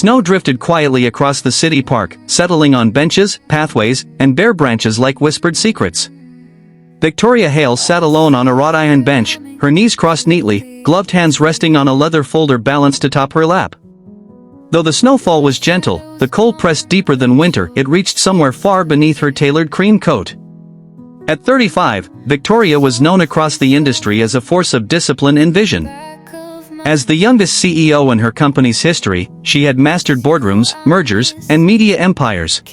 Snow drifted quietly across the city park, settling on benches, pathways, and bare branches like whispered secrets. Victoria Hale sat alone on a wrought iron bench, her knees crossed neatly, gloved hands resting on a leather folder balanced atop her lap. Though the snowfall was gentle, the cold pressed deeper than winter. It reached somewhere far beneath her tailored cream coat. At 35, Victoria was known across the industry as a force of discipline and vision. As the youngest CEO in her company's history, she had mastered boardrooms, mergers, and media empires.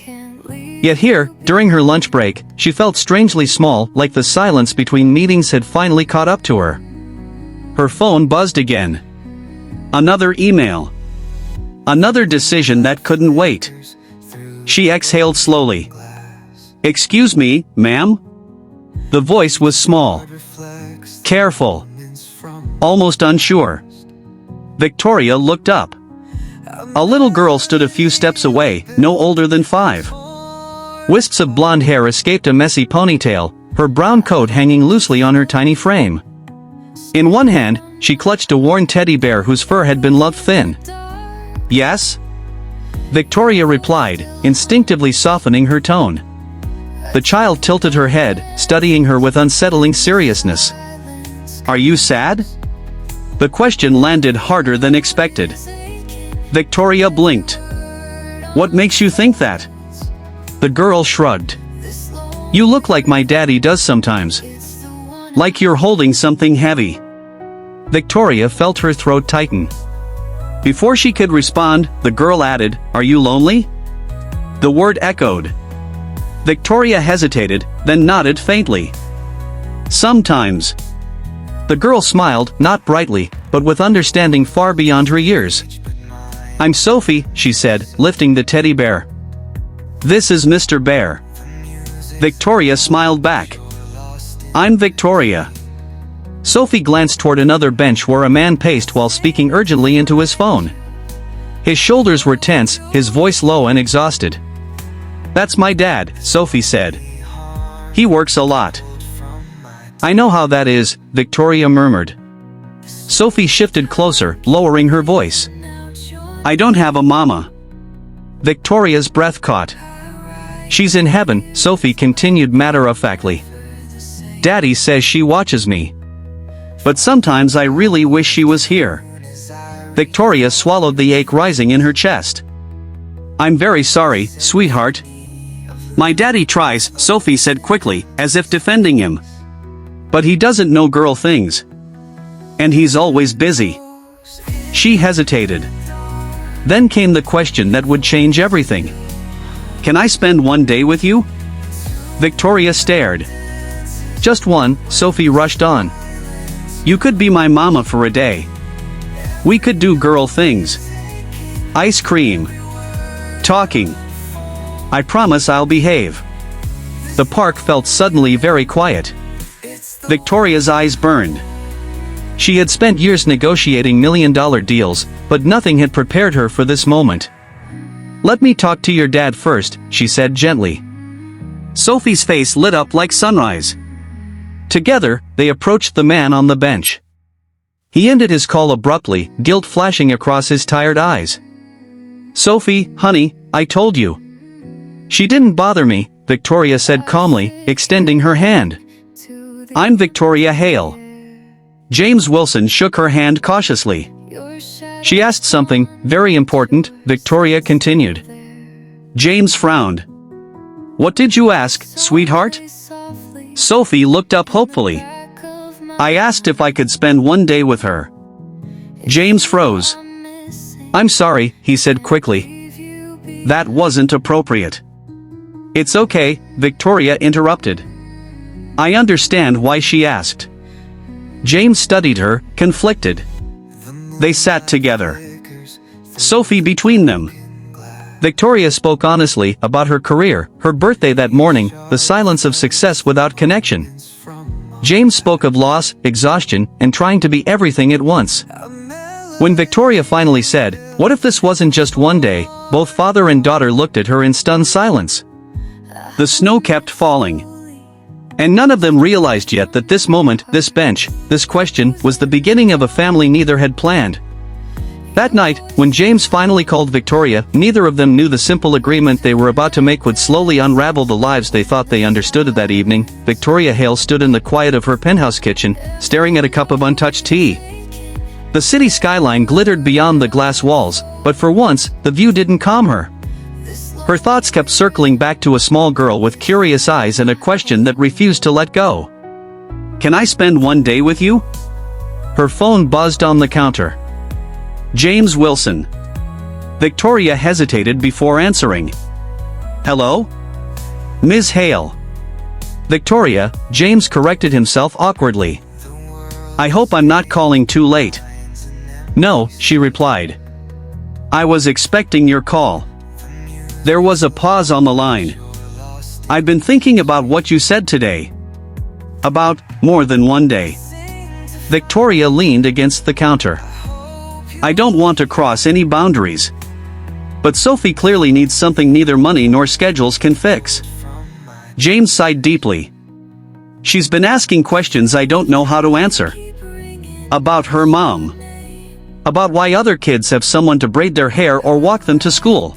Yet here, during her lunch break, she felt strangely small, like the silence between meetings had finally caught up to her. Her phone buzzed again. Another email. Another decision that couldn't wait. She exhaled slowly. "Excuse me, ma'am?" The voice was small. Careful. Almost unsure. Victoria looked up. A little girl stood a few steps away, no older than 5. Wisps of blonde hair escaped a messy ponytail, her brown coat hanging loosely on her tiny frame. In one hand, she clutched a worn teddy bear whose fur had been loved thin. "Yes?" Victoria replied, instinctively softening her tone. The child tilted her head, studying her with unsettling seriousness. "Are you sad?" The question landed harder than expected. Victoria blinked. "What makes you think that?" The girl shrugged. "You look like my daddy does sometimes. Like you're holding something heavy." Victoria felt her throat tighten. Before she could respond, the girl added, "Are you lonely?" The word echoed. Victoria hesitated, then nodded faintly. "Sometimes." The girl smiled, not brightly, but with understanding far beyond her years. "I'm Sophie," she said, lifting the teddy bear. "This is Mr. Bear." Victoria smiled back. "I'm Victoria." Sophie glanced toward another bench where a man paced while speaking urgently into his phone. His shoulders were tense, his voice low and exhausted. "That's my dad," Sophie said. "He works a lot." "I know how that is," Victoria murmured. Sophie shifted closer, lowering her voice. "I don't have a mama." Victoria's breath caught. "She's in heaven," Sophie continued matter-of-factly. "Daddy says she watches me. But sometimes I really wish she was here." Victoria swallowed the ache rising in her chest. "I'm very sorry, sweetheart." "My daddy tries," Sophie said quickly, as if defending him. "But he doesn't know girl things. And he's always busy." She hesitated. Then came the question that would change everything. "Can I spend one day with you?" Victoria stared. "Just one," Sophie rushed on. "You could be my mama for a day. We could do girl things. Ice cream. Talking. I promise I'll behave." The park felt suddenly very quiet. Victoria's eyes burned. She had spent years negotiating million-dollar deals, but nothing had prepared her for this moment. "Let me talk to your dad first," she said gently. Sophie's face lit up like sunrise. Together, they approached the man on the bench. He ended his call abruptly, guilt flashing across his tired eyes. "Sophie, honey, I told you." "She didn't bother me," Victoria said calmly, extending her hand. "I'm Victoria Hale." James Wilson shook her hand cautiously. "She asked something very important," Victoria continued. James frowned. "What did you ask, sweetheart?" Sophie looked up hopefully. "I asked if I could spend one day with her." James froze. "I'm sorry," he said quickly. "That wasn't appropriate." "It's okay," Victoria interrupted. "I understand why she asked." James studied her, conflicted. They sat together. Sophie between them. Victoria spoke honestly about her career, her birthday that morning, the silence of success without connection. James spoke of loss, exhaustion, and trying to be everything at once. When Victoria finally said, "What if this wasn't just one day?" both father and daughter looked at her in stunned silence. The snow kept falling. And none of them realized yet that this moment, this bench, this question, was the beginning of a family neither had planned. That night, when James finally called Victoria, neither of them knew the simple agreement they were about to make would slowly unravel the lives they thought they understood. That evening, Victoria Hale stood in the quiet of her penthouse kitchen, staring at a cup of untouched tea. The city skyline glittered beyond the glass walls, but for once, the view didn't calm her. Her thoughts kept circling back to a small girl with curious eyes and a question that refused to let go. "Can I spend one day with you?" Her phone buzzed on the counter. James Wilson. Victoria hesitated before answering. "Hello? Ms. Hale." "Victoria," James corrected himself awkwardly. "I hope I'm not calling too late." "No," she replied. "I was expecting your call." There was a pause on the line. "I've been thinking about what you said today." "About more than one day." Victoria leaned against the counter. "I don't want to cross any boundaries. But Sophie clearly needs something neither money nor schedules can fix." James sighed deeply. "She's been asking questions I don't know how to answer. About her mom. About why other kids have someone to braid their hair or walk them to school."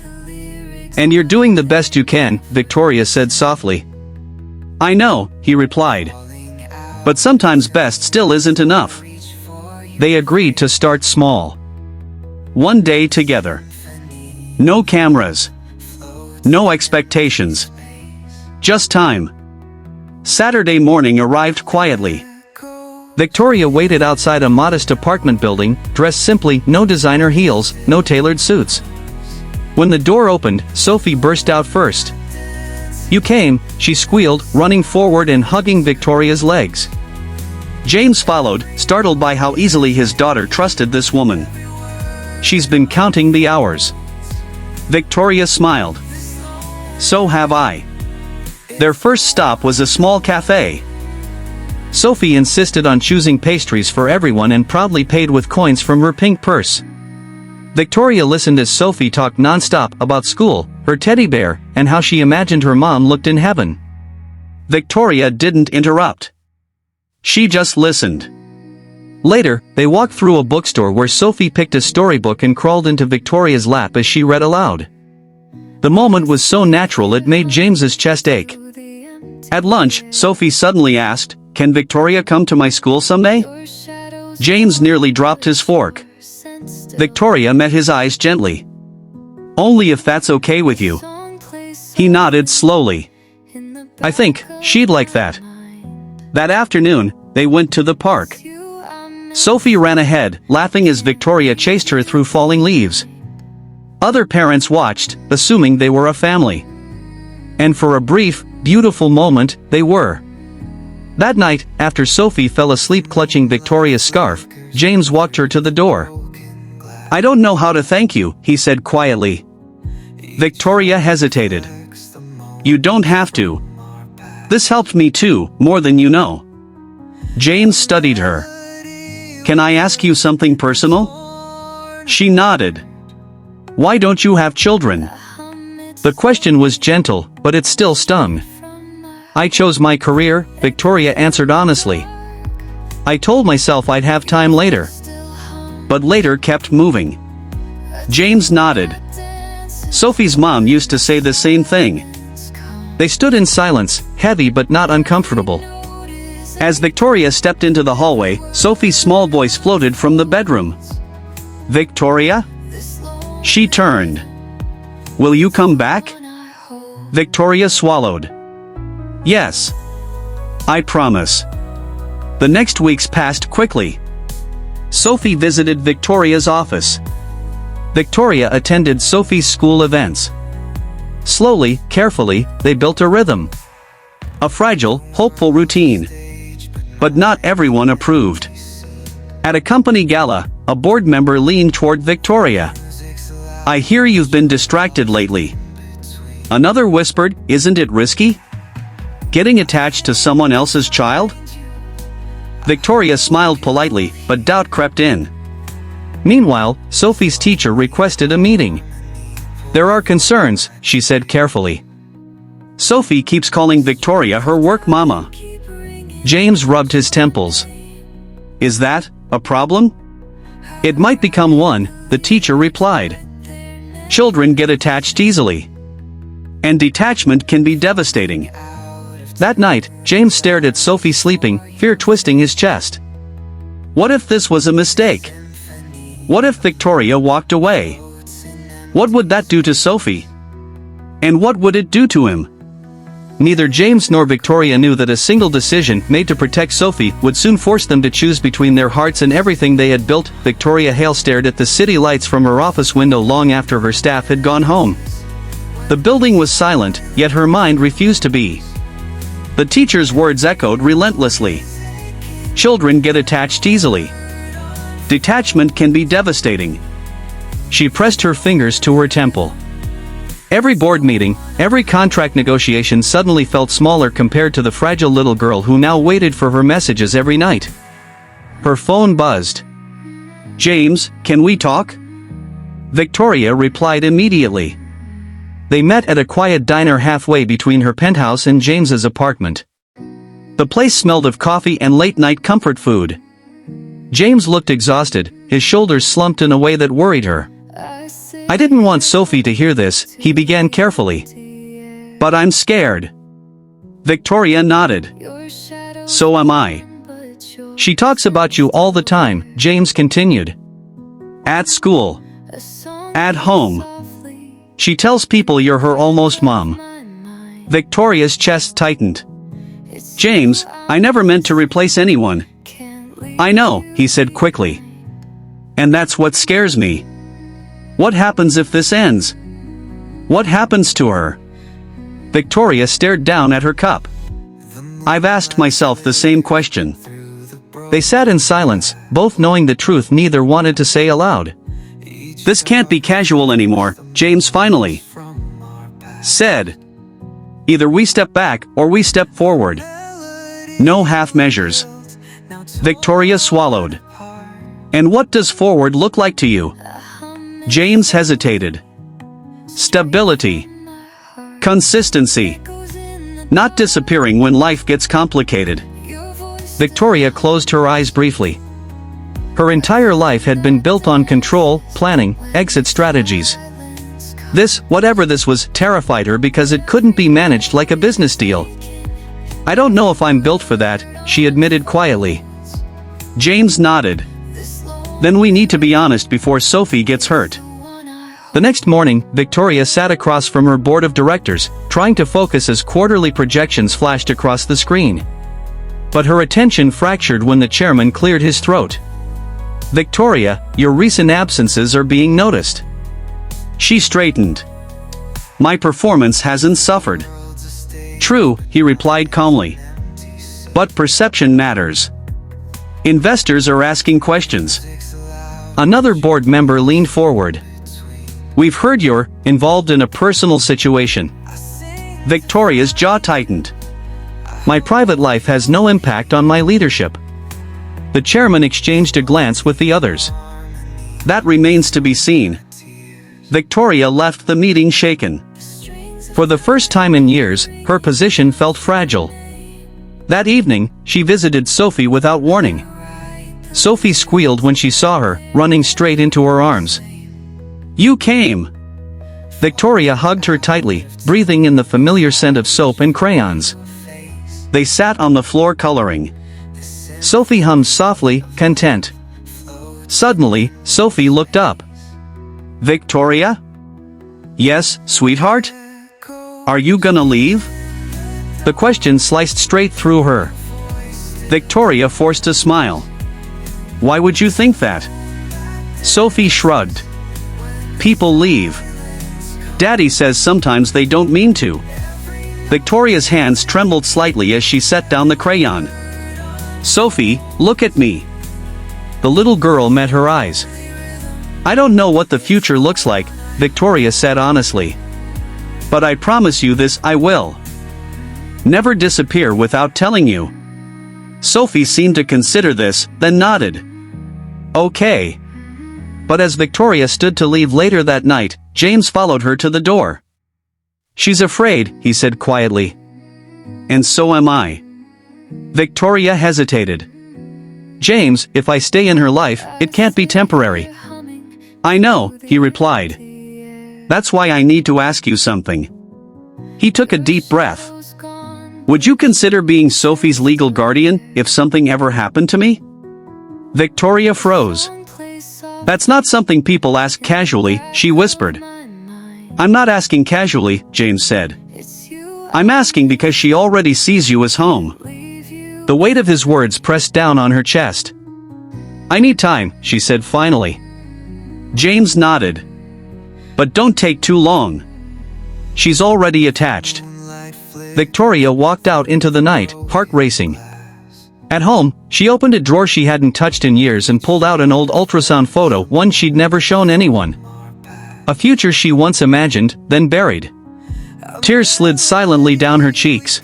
"And you're doing the best you can," Victoria said softly. "I know," he replied. "But sometimes best still isn't enough." They agreed to start small. One day together. No cameras. No expectations. Just time. Saturday morning arrived quietly. Victoria waited outside a modest apartment building, dressed simply, no designer heels, no tailored suits. When the door opened, Sophie burst out first. "You came," she squealed, running forward and hugging Victoria's legs. James followed, startled by how easily his daughter trusted this woman. "She's been counting the hours." Victoria smiled. "So have I." Their first stop was a small cafe. Sophie insisted on choosing pastries for everyone and proudly paid with coins from her pink purse. Victoria listened as Sophie talked non-stop about school, her teddy bear, and how she imagined her mom looked in heaven. Victoria didn't interrupt. She just listened. Later, they walked through a bookstore where Sophie picked a storybook and crawled into Victoria's lap as she read aloud. The moment was so natural it made James's chest ache. At lunch, Sophie suddenly asked, "Can Victoria come to my school someday?" James nearly dropped his fork. Victoria met his eyes gently. "Only if that's okay with you." He nodded slowly. "I think she'd like that." That afternoon, they went to the park. Sophie ran ahead, laughing as Victoria chased her through falling leaves. Other parents watched, assuming they were a family. And for a brief, beautiful moment, they were. That night, after Sophie fell asleep clutching Victoria's scarf, James walked her to the door. "I don't know how to thank you," he said quietly. Victoria hesitated. "You don't have to. This helped me too, more than you know." James studied her. "Can I ask you something personal?" She nodded. "Why don't you have children?" The question was gentle, but it still stung. "I chose my career," Victoria answered honestly. "I told myself I'd have time later. But later kept moving." James nodded. Sophie's mom used to say the same thing. They stood in silence, heavy but not uncomfortable. As Victoria stepped into the hallway, Sophie's small voice floated from the bedroom. "Victoria?" She turned. "Will you come back?" Victoria swallowed. "Yes. I promise." The next weeks passed quickly. Sophie visited Victoria's office. Victoria attended Sophie's school events. Slowly, carefully, they built a rhythm. A fragile, hopeful routine. But not everyone approved. At a company gala, a board member leaned toward Victoria. "I hear you've been distracted lately." Another whispered, "Isn't it risky? Getting attached to someone else's child?" Victoria smiled politely, but doubt crept in. Meanwhile, Sophie's teacher requested a meeting. "There are concerns," she said carefully. "Sophie keeps calling Victoria her work mama." James rubbed his temples. "Is that a problem?" "It might become one," the teacher replied. Children get attached easily. And detachment can be devastating. That night, James stared at Sophie sleeping, fear twisting his chest. What if this was a mistake? What if Victoria walked away? What would that do to Sophie? And what would it do to him? Neither James nor Victoria knew that a single decision made to protect Sophie would soon force them to choose between their hearts and everything they had built. Victoria Hale stared at the city lights from her office window long after her staff had gone home. The building was silent, yet her mind refused to be. The teacher's words echoed relentlessly. Children get attached easily. Detachment can be devastating. She pressed her fingers to her temple. Every board meeting, every contract negotiation suddenly felt smaller compared to the fragile little girl who now waited for her messages every night. Her phone buzzed. James, can we talk? Victoria replied immediately. They met at a quiet diner halfway between her penthouse and James's apartment. The place smelled of coffee and late-night comfort food. James looked exhausted, his shoulders slumped in a way that worried her. I didn't want Sophie to hear this, he began carefully. But I'm scared. Victoria nodded. So am I. She talks about you all the time, James continued. At school. At home. She tells people you're her almost mom. Victoria's chest tightened. James, I never meant to replace anyone. I know, he said quickly. And that's what scares me. What happens if this ends? What happens to her? Victoria stared down at her cup. I've asked myself the same question. They sat in silence, both knowing the truth neither wanted to say aloud. This can't be casual anymore, James finally said. Either we step back or we step forward. No half measures. Victoria swallowed. And what does forward look like to you? James hesitated. Stability. Consistency. Not disappearing when life gets complicated. Victoria closed her eyes briefly. Her entire life had been built on control, planning, exit strategies. This, whatever this was, terrified her because it couldn't be managed like a business deal. I don't know if I'm built for that, she admitted quietly. James nodded. Then we need to be honest before Sophie gets hurt. The next morning, Victoria sat across from her board of directors, trying to focus as quarterly projections flashed across the screen. But her attention fractured when the chairman cleared his throat. Victoria, your recent absences are being noticed. She straightened. My performance hasn't suffered. True, he replied calmly. But perception matters. Investors are asking questions. Another board member leaned forward. We've heard you're involved in a personal situation. Victoria's jaw tightened. My private life has no impact on my leadership. The chairman exchanged a glance with the others. That remains to be seen. Victoria left the meeting shaken. For the first time in years, her position felt fragile. That evening, she visited Sophie without warning. Sophie squealed when she saw her, running straight into her arms. You came! Victoria hugged her tightly, breathing in the familiar scent of soap and crayons. They sat on the floor coloring. Sophie hummed softly, content. Suddenly, Sophie looked up. Victoria? Yes, sweetheart? Are you gonna leave? The question sliced straight through her. Victoria forced a smile. Why would you think that? Sophie shrugged. People leave. Daddy says sometimes they don't mean to. Victoria's hands trembled slightly as she set down the crayon. Sophie, look at me. The little girl met her eyes. I don't know what the future looks like, Victoria said honestly. But I promise you this, I will. Never disappear without telling you. Sophie seemed to consider this, then nodded. Okay. But as Victoria stood to leave later that night, James followed her to the door. She's afraid, he said quietly. And so am I. Victoria hesitated. James, if I stay in her life, it can't be temporary. I know, he replied. That's why I need to ask you something. He took a deep breath. Would you consider being Sophie's legal guardian if something ever happened to me? Victoria froze. That's not something people ask casually, she whispered. I'm not asking casually, James said. I'm asking because she already sees you as home. The weight of his words pressed down on her chest. I need time, she said finally. James nodded. But don't take too long. She's already attached. Victoria walked out into the night, heart racing. At home, she opened a drawer she hadn't touched in years and pulled out an old ultrasound photo, one she'd never shown anyone. A future she once imagined, then buried. Tears slid silently down her cheeks.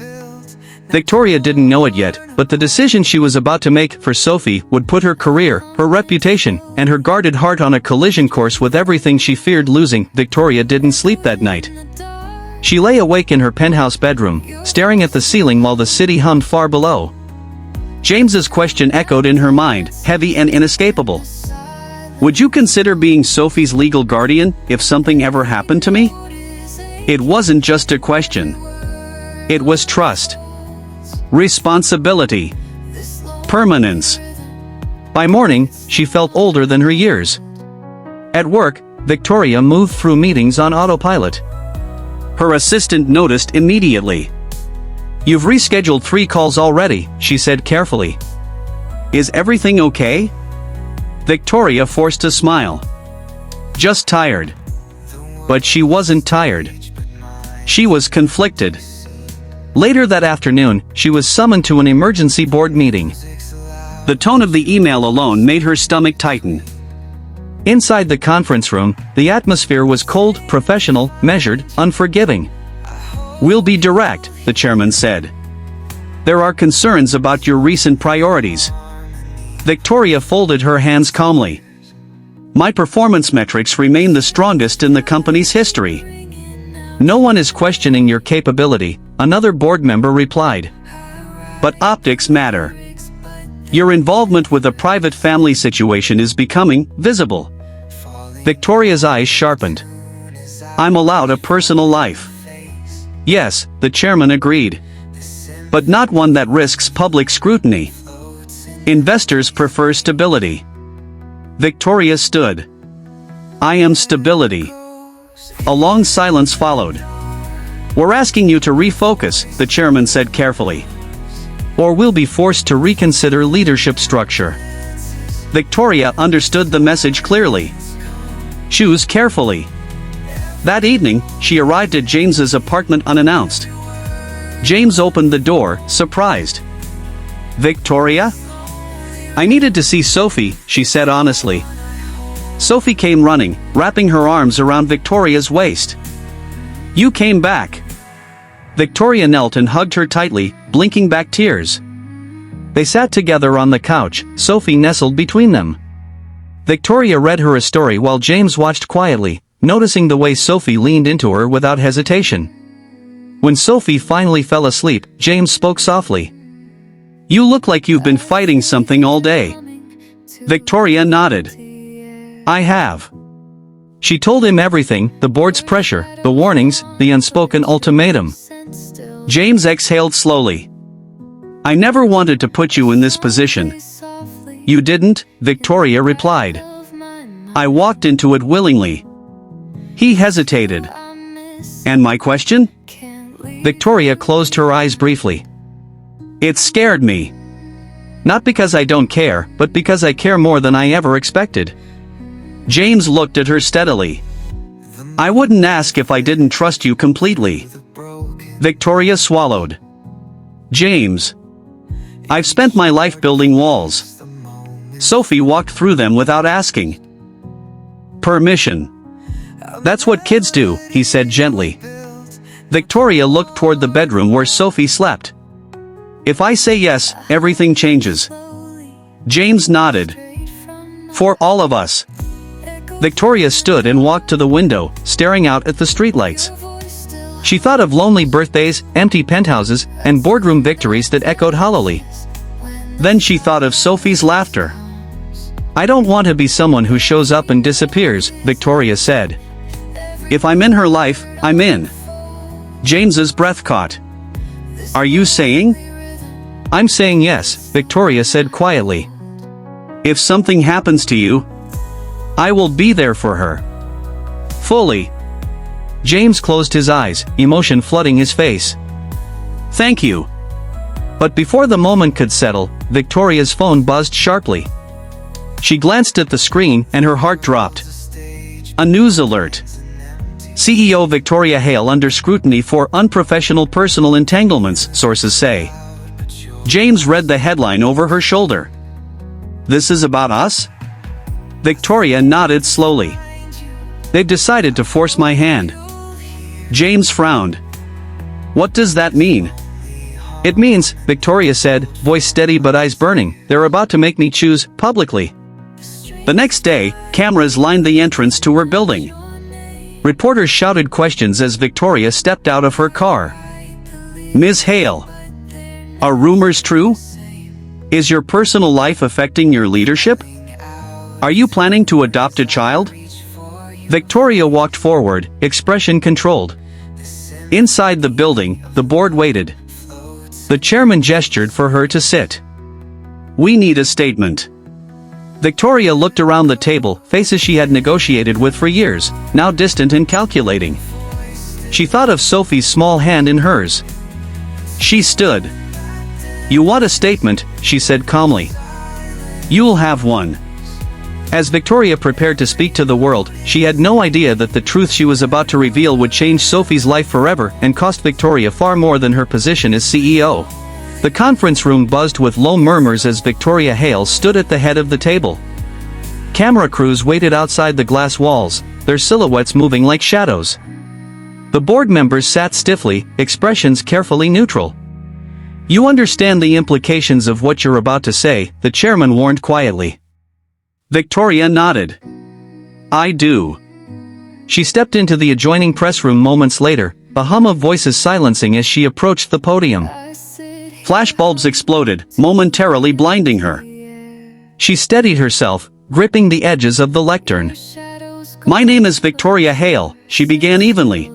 Victoria didn't know it yet, but the decision she was about to make for Sophie would put her career, her reputation, and her guarded heart on a collision course with everything she feared losing. Victoria didn't sleep that night. She lay awake in her penthouse bedroom, staring at the ceiling while the city hummed far below. James's question echoed in her mind, heavy and inescapable. Would you consider being Sophie's legal guardian if something ever happened to me? It wasn't just a question. It was trust. Responsibility. Permanence. By morning, she felt older than her years. At work, Victoria moved through meetings on autopilot. Her assistant noticed immediately. You've rescheduled 3 calls already, she said carefully. Is everything okay? Victoria forced a smile. Just tired. But she wasn't tired. She was conflicted. Later that afternoon, she was summoned to an emergency board meeting. The tone of the email alone made her stomach tighten. Inside the conference room, the atmosphere was cold, professional, measured, unforgiving. We'll be direct, the chairman said. There are concerns about your recent priorities. Victoria folded her hands calmly. My performance metrics remain the strongest in the company's history. No one is questioning your capability, another board member replied. But optics matter. Your involvement with a private family situation is becoming visible. Victoria's eyes sharpened. I'm allowed a personal life. Yes, the chairman agreed. But not one that risks public scrutiny. Investors prefer stability. Victoria stood. I am stability. A long silence followed. We're asking you to refocus, the chairman said carefully. Or we'll be forced to reconsider leadership structure. Victoria understood the message clearly. Choose carefully. That evening, she arrived at James's apartment unannounced. James opened the door, surprised. Victoria? I needed to see Sophie, she said honestly. Sophie came running, wrapping her arms around Victoria's waist. You came back. Victoria knelt and hugged her tightly, blinking back tears. They sat together on the couch, Sophie nestled between them. Victoria read her a story while James watched quietly, noticing the way Sophie leaned into her without hesitation. When Sophie finally fell asleep, James spoke softly. You look like you've been fighting something all day. Victoria nodded. I have. She told him everything, the board's pressure, the warnings, the unspoken ultimatum. James exhaled slowly. I never wanted to put you in this position. You didn't, Victoria replied. I walked into it willingly. He hesitated. And my question? Victoria closed her eyes briefly. It scared me. Not because I don't care, but because I care more than I ever expected. James looked at her steadily. I wouldn't ask if I didn't trust you completely. Victoria swallowed. James. I've spent my life building walls. Sophie walked through them without asking permission. That's what kids do, he said gently. Victoria looked toward the bedroom where Sophie slept. If I say yes, everything changes. James nodded. For all of us. Victoria stood and walked to the window, staring out at the streetlights. She thought of lonely birthdays, empty penthouses, and boardroom victories that echoed hollowly. Then she thought of Sophie's laughter. I don't want to be someone who shows up and disappears, Victoria said. If I'm in her life, I'm in. James's breath caught. Are you saying? I'm saying yes, Victoria said quietly. If something happens to you, I will be there for her. Fully. James closed his eyes, emotion flooding his face. Thank you. But before the moment could settle, Victoria's phone buzzed sharply. She glanced at the screen and her heart dropped. A news alert. CEO Victoria Hale under scrutiny for unprofessional personal entanglements, sources say. James read the headline over her shoulder. This is about us? Victoria nodded slowly. They've decided to force my hand. James frowned. What does that mean? It means, Victoria said, voice steady but eyes burning, they're about to make me choose, publicly. The next day, cameras lined the entrance to her building. Reporters shouted questions as Victoria stepped out of her car. Ms. Hale. Are rumors true? Is your personal life affecting your leadership? Are you planning to adopt a child? Victoria walked forward, expression controlled. Inside the building, the board waited. The chairman gestured for her to sit. We need a statement. Victoria looked around the table, faces she had negotiated with for years, now distant and calculating. She thought of Sophie's small hand in hers. She stood. You want a statement, she said calmly. You'll have one. As Victoria prepared to speak to the world, she had no idea that the truth she was about to reveal would change Sophie's life forever and cost Victoria far more than her position as CEO. The conference room buzzed with low murmurs as Victoria Hale stood at the head of the table. Camera crews waited outside the glass walls, their silhouettes moving like shadows. The board members sat stiffly, expressions carefully neutral. You understand the implications of what you're about to say, the chairman warned quietly. Victoria nodded. I do. She stepped into the adjoining press room moments later, the hum of voices silencing as she approached the podium. Flashbulbs exploded, momentarily blinding her. She steadied herself, gripping the edges of the lectern. My name is Victoria Hale, she began evenly.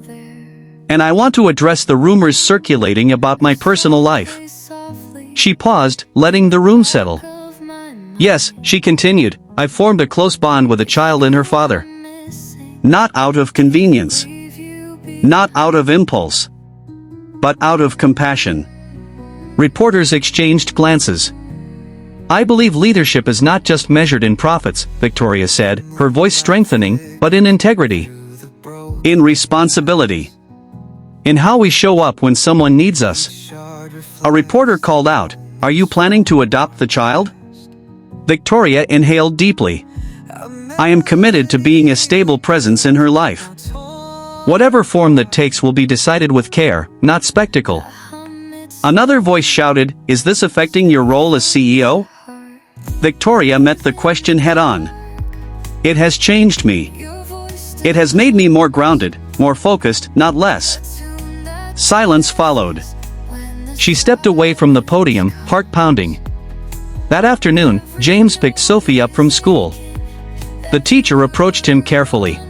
And I want to address the rumors circulating about my personal life. She paused, letting the room settle. Yes, she continued, I've formed a close bond with a child and her father. Not out of convenience. Not out of impulse. But out of compassion. Reporters exchanged glances. I believe leadership is not just measured in profits, Victoria said, her voice strengthening, but in integrity. In responsibility. In how we show up when someone needs us. A reporter called out, Are you planning to adopt the child? Victoria inhaled deeply. I am committed to being a stable presence in her life. Whatever form that takes will be decided with care, not spectacle. Another voice shouted, Is this affecting your role as CEO? Victoria met the question head-on. It has changed me. It has made me more grounded, more focused, not less. Silence followed. She stepped away from the podium, heart pounding. That afternoon, James picked Sophie up from school. The teacher approached him carefully.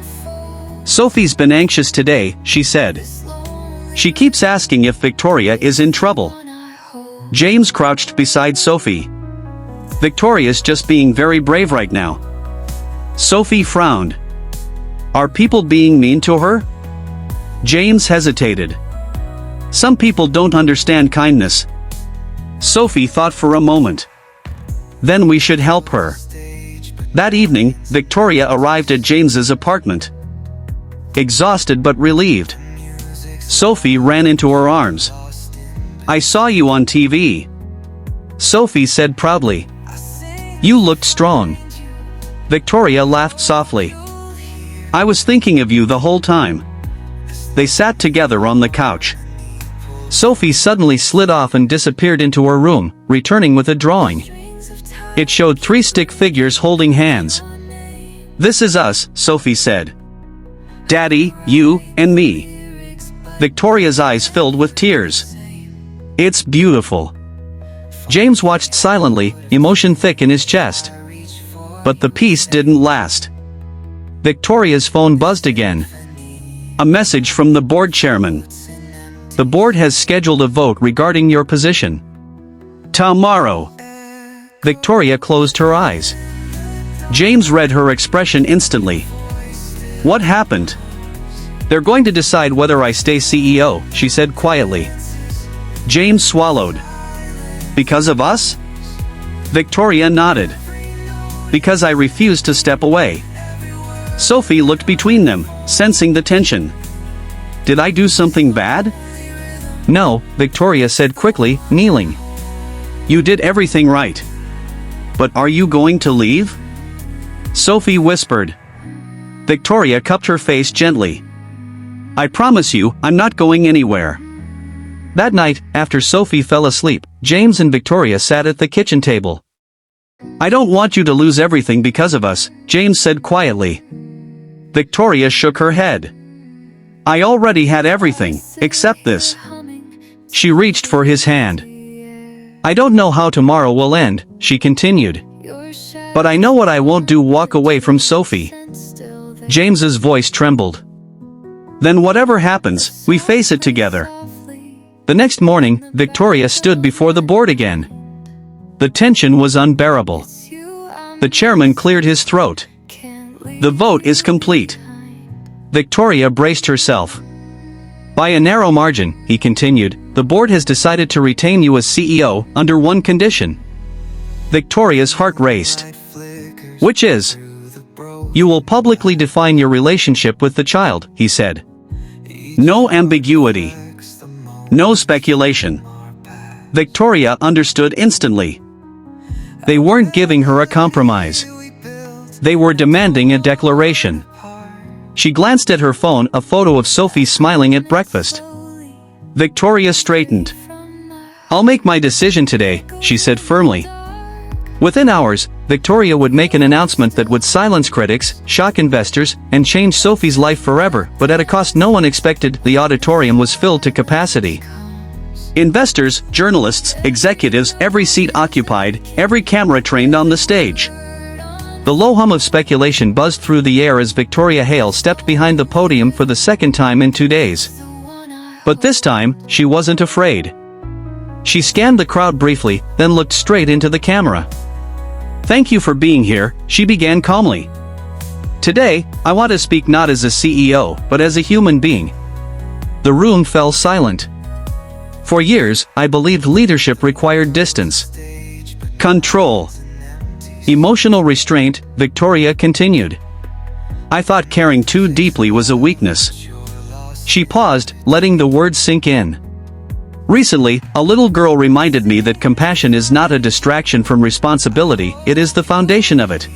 Sophie's been anxious today, she said. She keeps asking if Victoria is in trouble. James crouched beside Sophie. Victoria's just being very brave right now. Sophie frowned. Are people being mean to her? James hesitated. Some people don't understand kindness. Sophie thought for a moment. Then we should help her. That evening, Victoria arrived at James's apartment. Exhausted but relieved. Sophie ran into her arms. I saw you on TV. Sophie said proudly. You looked strong. Victoria laughed softly. I was thinking of you the whole time. They sat together on the couch. Sophie suddenly slid off and disappeared into her room, returning with a drawing. It showed 3 stick figures holding hands. This is us, Sophie said. Daddy, you, and me. Victoria's eyes filled with tears. It's beautiful. James watched silently, emotion thick in his chest. But the peace didn't last. Victoria's phone buzzed again. A message from the board chairman. The board has scheduled a vote regarding your position. Tomorrow. Victoria closed her eyes. James read her expression instantly. What happened? They're going to decide whether I stay CEO, she said quietly. James swallowed. Because of us? Victoria nodded. Because I refused to step away. Sophie looked between them, sensing the tension. Did I do something bad? No, Victoria said quickly, kneeling. You did everything right. But are you going to leave? Sophie whispered. Victoria cupped her face gently. I promise you, I'm not going anywhere. That night, after Sophie fell asleep, James and Victoria sat at the kitchen table. I don't want you to lose everything because of us, James said quietly. Victoria shook her head. I already had everything, except this. She reached for his hand. I don't know how tomorrow will end, she continued. But I know what I won't do. Walk away from Sophie. James's voice trembled. Then whatever happens, we face it together. The next morning, Victoria stood before the board again. The tension was unbearable. The chairman cleared his throat. The vote is complete. Victoria braced herself. By a narrow margin, he continued, the board has decided to retain you as CEO, under one condition. Victoria's heart raced. Which is? You will publicly define your relationship with the child, he said. No ambiguity. No speculation. Victoria understood instantly. They weren't giving her a compromise. They were demanding a declaration. She glanced at her phone, a photo of Sophie smiling at breakfast. Victoria straightened. I'll make my decision today, she said firmly. Within hours, Victoria would make an announcement that would silence critics, shock investors, and change Sophie's life forever, but at a cost no one expected. The auditorium was filled to capacity. Investors, journalists, executives, every seat occupied, every camera trained on the stage. The low hum of speculation buzzed through the air as Victoria Hale stepped behind the podium for the second time in 2 days. But this time, she wasn't afraid. She scanned the crowd briefly, then looked straight into the camera. Thank you for being here, she began calmly. Today, I want to speak not as a CEO, but as a human being. The room fell silent. For years, I believed leadership required distance. Control. Emotional restraint, Victoria continued. I thought caring too deeply was a weakness. She paused, letting the words sink in. Recently, a little girl reminded me that compassion is not a distraction from responsibility, it is the foundation of it.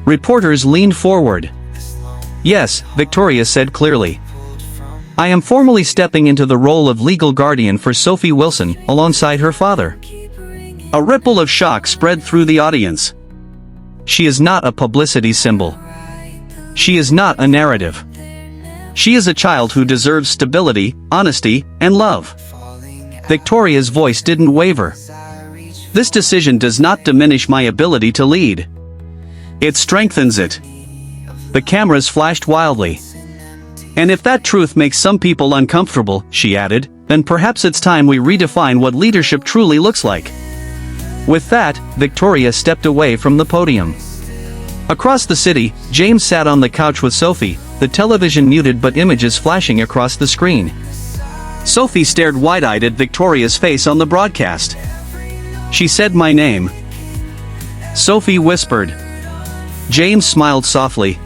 Reporters leaned forward. Yes, Victoria said clearly. I am formally stepping into the role of legal guardian for Sophie Wilson, alongside her father. A ripple of shock spread through the audience. She is not a publicity symbol. She is not a narrative. She is a child who deserves stability, honesty, and love. Victoria's voice didn't waver. This decision does not diminish my ability to lead. It strengthens it. The cameras flashed wildly. And if that truth makes some people uncomfortable, she added, then perhaps it's time we redefine what leadership truly looks like. With that, Victoria stepped away from the podium. Across the city, James sat on the couch with Sophie, the television muted but images flashing across the screen. Sophie stared wide-eyed at Victoria's face on the broadcast. She said my name. Sophie whispered. James smiled softly.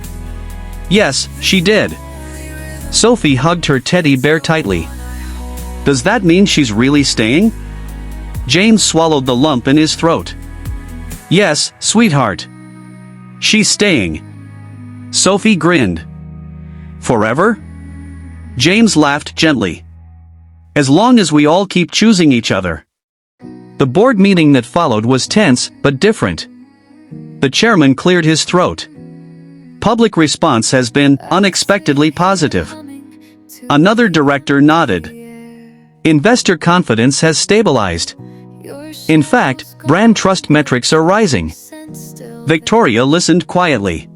Yes, she did. Sophie hugged her teddy bear tightly. Does that mean she's really staying? James swallowed the lump in his throat. Yes, sweetheart. She's staying. Sophie grinned. Forever? James laughed gently. As long as we all keep choosing each other. The board meeting that followed was tense, but different. The chairman cleared his throat. Public response has been unexpectedly positive. Another director nodded. Investor confidence has stabilized. In fact, brand trust metrics are rising. Victoria listened quietly.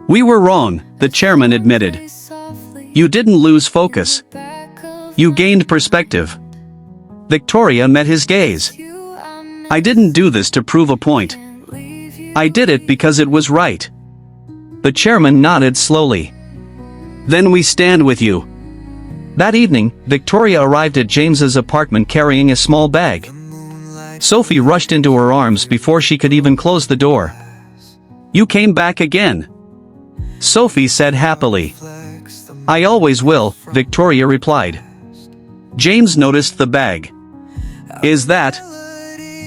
"We were wrong," the chairman admitted. "You didn't lose focus. You gained perspective." Victoria met his gaze. "I didn't do this to prove a point. I did it because it was right." The chairman nodded slowly. "Then we stand with you." That evening, Victoria arrived at James's apartment carrying a small bag. Sophie rushed into her arms before she could even close the door. "You came back again," Sophie said happily. "I always will," Victoria replied. James noticed the bag. "Is that?"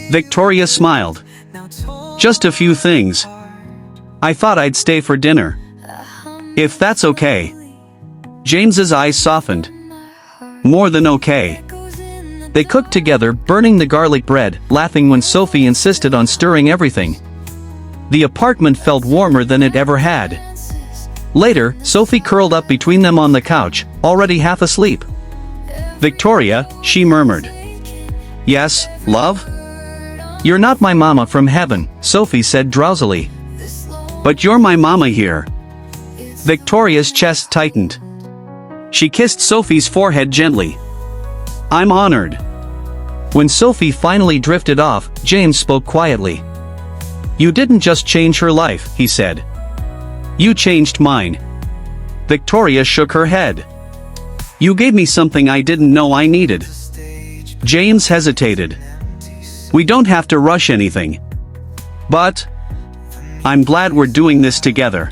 Victoria smiled. "Just a few things. I thought I'd stay for dinner. If that's okay." James's eyes softened. "More than okay." They cooked together, burning the garlic bread, laughing when Sophie insisted on stirring everything. The apartment felt warmer than it ever had. Later, Sophie curled up between them on the couch, already half asleep. "Victoria," she murmured. "Yes, love?" "You're not my mama from heaven," Sophie said drowsily. "But you're my mama here." Victoria's chest tightened. She kissed Sophie's forehead gently. "I'm honored." When Sophie finally drifted off, James spoke quietly. "You didn't just change her life," he said. "You changed mine." Victoria shook her head. "You gave me something I didn't know I needed." James hesitated. "We don't have to rush anything. But I'm glad we're doing this together."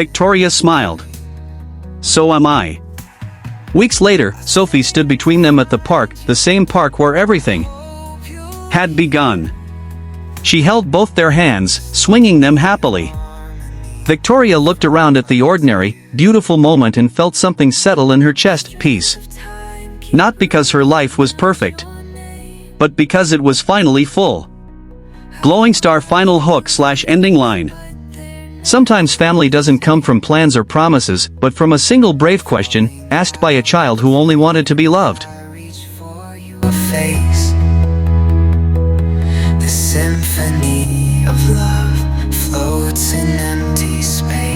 Victoria smiled. "So am I." Weeks later, Sophie stood between them at the park, the same park where everything had begun. She held both their hands, swinging them happily. Victoria looked around at the ordinary, beautiful moment and felt something settle in her chest, peace. Not because her life was perfect, but because it was finally full. Glowing star final hook/ending line. Sometimes family doesn't come from plans or promises, but from a single brave question, asked by a child who only wanted to be loved. The symphony of love floats in empty space.